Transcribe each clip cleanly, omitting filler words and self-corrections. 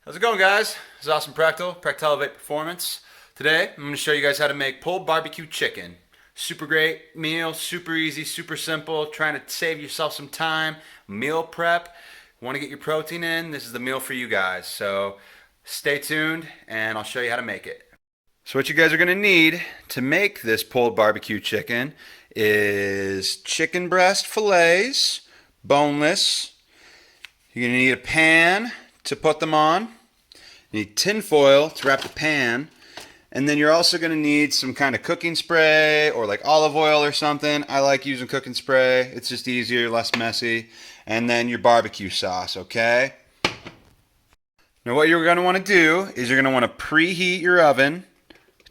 How's it going, guys? This is Awesome Practical Elevate Performance. Today, I'm going to show you guys how to make pulled barbecue chicken. Super great meal, super easy, super simple. Trying to save yourself some time. Meal prep. Want to get your protein in? This is the meal for you guys. So stay tuned, and I'll show you how to make it. So what you guys are going to need to make this pulled barbecue chicken is chicken breast fillets, boneless. You're going to need a pan to put them on. You need tin foil to wrap the pan. And then you're also going to need some kind of cooking spray or like olive oil or something. I like using cooking spray. It's just easier, less messy. And then your barbecue sauce, okay? Now what you're going to want to do is you're going to want to preheat your oven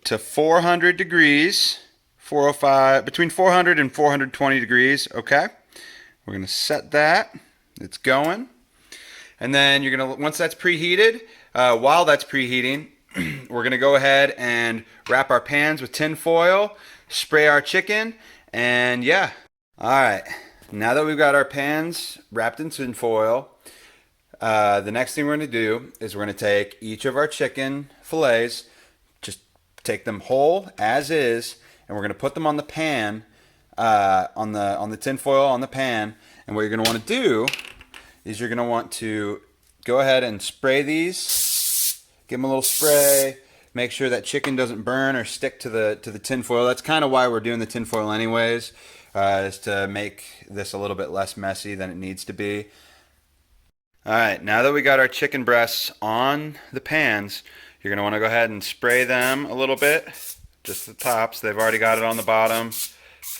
to 400 degrees, 405, between 400 and 420 degrees, okay? We're going to set that. It's going. And then you're going to, once that's preheated, while that's preheating, we're going to go ahead and wrap our pans with tin foil, spray our chicken, and yeah. All right, now that we've got our pans wrapped in tin foil, the next thing we're going to do is we're going to take each of our chicken fillets, just take them whole as is, and we're going to put them on the pan, on the tin foil on the pan. And what you're going to want to do is you're going to want to go ahead and spray these. Give them a little spray. Make sure that chicken doesn't burn or stick to the tin foil. That's kind of why we're doing the tin foil anyways, is to make this a little bit less messy than it needs to be. All right, now that we got our chicken breasts on the pans, you're going to want to go ahead and spray them a little bit, just the tops. They've already got it on the bottom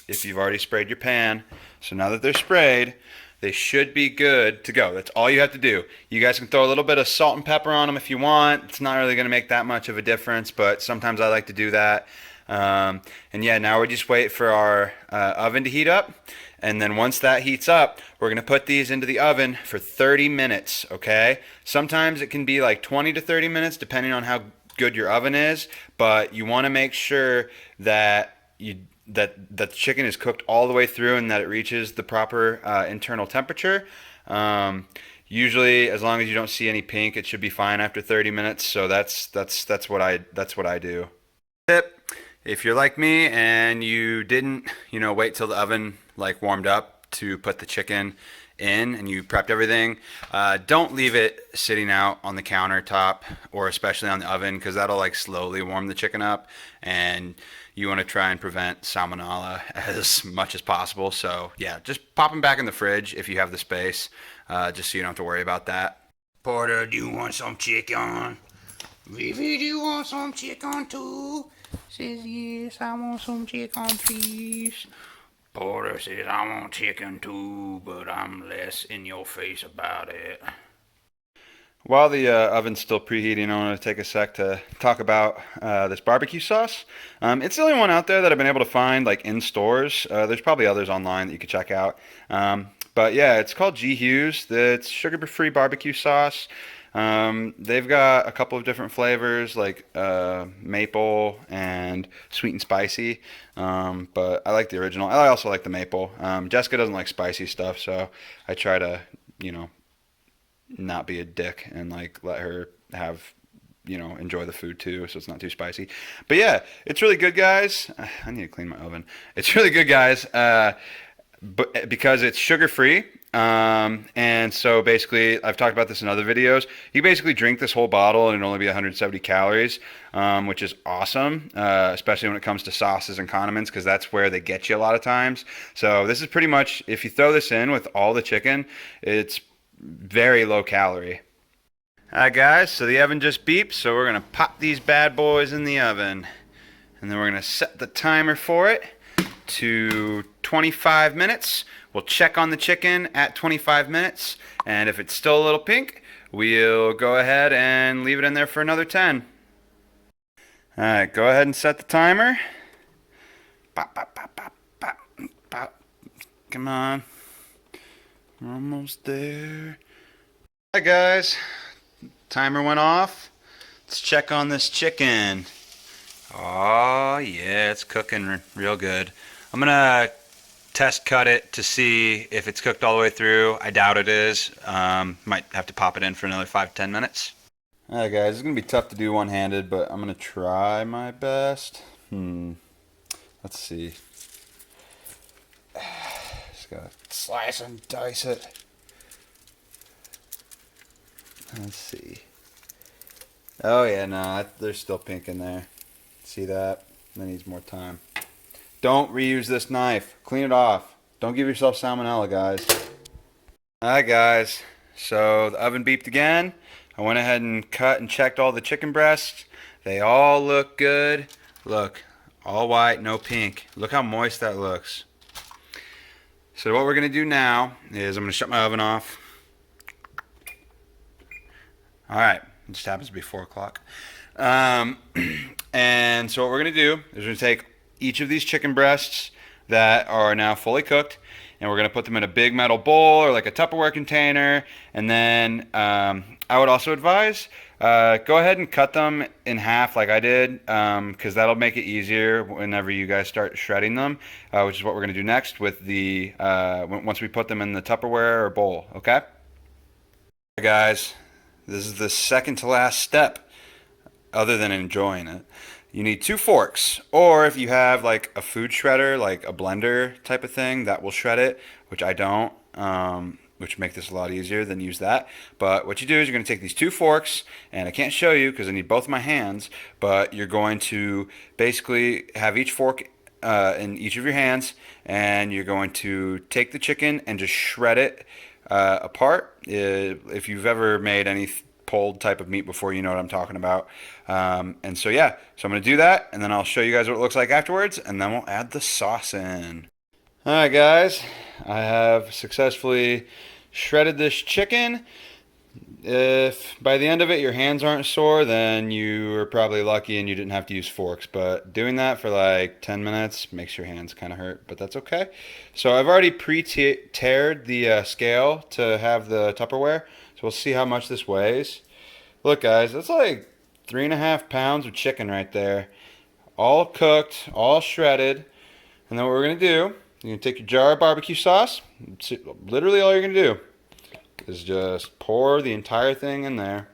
if you've already sprayed your pan. So now that they're sprayed, they should be good to go. That's all you have to do. You guys can throw a little bit of salt and pepper on them if you want. It's not really going to make that much of a difference, but sometimes I like to do that. And yeah, now we just wait for our oven to heat up. And then once that heats up, we're going to put these into the oven for 30 minutes, okay? Sometimes it can be like 20 to 30 minutes depending on how good your oven is, but you want to make sure that that the chicken is cooked all the way through and that it reaches the proper internal temperature. Usually, as long as you don't see any pink, it should be fine after 30 minutes. So that's what I do. Tip: if you're like me and you didn't, wait till the oven like warmed up to put the chicken in and you prepped everything, don't leave it sitting out on the countertop or especially on the oven, because that'll like slowly warm the chicken up, and you want to try and prevent salmonella as much as possible. So yeah, just pop them back in the fridge if you have the space, just so you don't have to worry about that. Porter, do you want some chicken? Vivi, do you want some chicken too? Says yes, I want some chicken, please. Porter says I want chicken too, but I'm less in your face about it. While the oven's still preheating, I want to take a sec to talk about this barbecue sauce. It's the only one out there that I've been able to find like in stores. There's probably others online that you could check out. But yeah, it's called G. Hughes. It's sugar-free barbecue sauce. They've got a couple of different flavors like maple and sweet and spicy. But I like the original. I also like the maple. Jessica doesn't like spicy stuff, so I try to, not be a dick and like let her have, enjoy the food too, so it's not too spicy. But yeah, it's really good, guys. I need to clean my oven. It's really good, guys, but because it's sugar free. And so basically, I've talked about this in other videos. You basically drink this whole bottle and it'll only be 170 calories, which is awesome, especially when it comes to sauces and condiments, because that's where they get you a lot of times. So this is pretty much, if you throw this in with all the chicken, it's very low calorie. Alright guys, so the oven just beeped, so we're going to pop these bad boys in the oven. And then we're going to set the timer for it to 25 minutes. We'll check on the chicken at 25 minutes, and if it's still a little pink, we'll go ahead and leave it in there for another 10. Alright, go ahead and set the timer. Pop, pop, pop, pop, pop, pop. Come on. We're almost there. Hi guys, timer went off. Let's check on this chicken. Oh yeah, it's cooking real good. I'm gonna test cut it to see if it's cooked all the way through. I doubt it is. Might have to pop it in for another 5 to 10 minutes. Alright guys, it's going to be tough to do one-handed, but I'm going to try my best. Let's see. Just gotta slice and dice it. Let's see. Oh yeah, no, there's still pink in there. See that? That needs more time. Don't reuse this knife. Clean it off. Don't give yourself salmonella, guys. Alright guys, so the oven beeped again. I went ahead and cut and checked all the chicken breasts. They all look good. Look, all white, no pink. Look how moist that looks. So what we're going to do now is I'm going to shut my oven off. Alright, it just happens to be 4 o'clock. And so what we're going to do is we're going to take each of these chicken breasts that are now fully cooked, and we're going to put them in a big metal bowl or like a Tupperware container. And then I would also advise go ahead and cut them in half like I did, because that'll make it easier whenever you guys start shredding them, which is what we're going to do next with the once we put them in the Tupperware or bowl. Okay, guys, this is the second to last step other than enjoying it. You need 2 forks, or if you have like a food shredder, like a blender type of thing, that will shred it, which I don't, which make this a lot easier than use that. But what you do is you're going to take these 2 forks, and I can't show you because I need both my hands, but you're going to basically have each fork in each of your hands, and you're going to take the chicken and just shred it apart. If you've ever made any pulled type of meat before, you know what I'm talking about. And so yeah, so I'm going to do that, and then I'll show you guys what it looks like afterwards, and then we'll add the sauce in. Alright guys, I have successfully shredded this chicken. If by the end of it your hands aren't sore, then you were probably lucky and you didn't have to use forks, but doing that for like 10 minutes makes your hands kind of hurt, but that's okay. So I've already pre-tared the scale to have the Tupperware, so we'll see how much this weighs. Look guys, that's like 3.5 pounds of chicken right there, all cooked, all shredded. And then what we're going to do, you're going to take your jar of barbecue sauce. Literally all you're going to do is just pour the entire thing in there.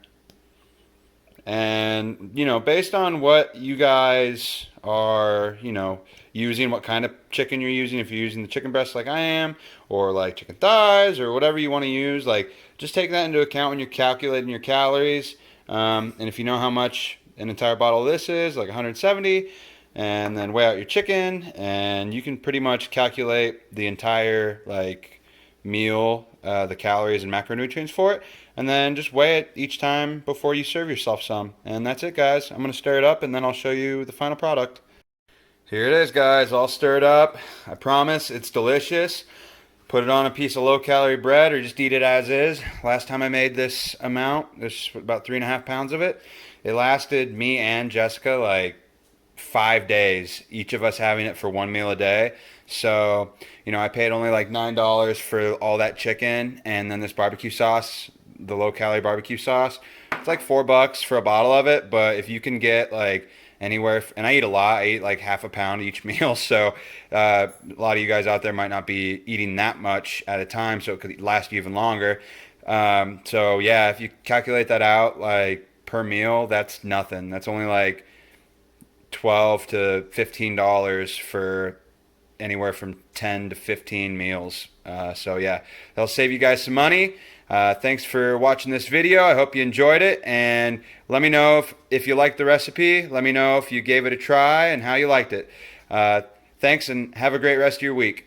And, you know, based on what you guys are, you know, using, what kind of chicken you're using, if you're using the chicken breast like I am, or like chicken thighs, or whatever you want to use, like, just take that into account when you're calculating your calories. And if you know how much an entire bottle of this is, like 170, and then weigh out your chicken, and you can pretty much calculate the entire like meal, the calories and macronutrients for it, and then just weigh it each time before you serve yourself some. And that's it guys. I'm going to stir it up, and then I'll show you the final product. Here it is guys, all stirred up. I promise it's delicious. Put it on a piece of low-calorie bread, or just eat it as is. Last time I made this amount, there's about 3.5 pounds of it. It lasted me and Jessica like 5 days, each of us having it for 1 meal a day. So, you know, I paid only like $9 for all that chicken, and then this barbecue sauce, the low-calorie barbecue sauce, it's like $4 for a bottle of it. But if you can get like anywhere, and I eat a lot, I eat like half a pound each meal, so a lot of you guys out there might not be eating that much at a time, so it could last you even longer. So yeah, if you calculate that out like per meal, that's nothing. That's only like $12 to $15 for anywhere from 10 to 15 meals. So yeah, that'll save you guys some money. Thanks for watching this video. I hope you enjoyed it, and let me know if you liked the recipe. Let me know if you gave it a try and how you liked it. Thanks, and have a great rest of your week.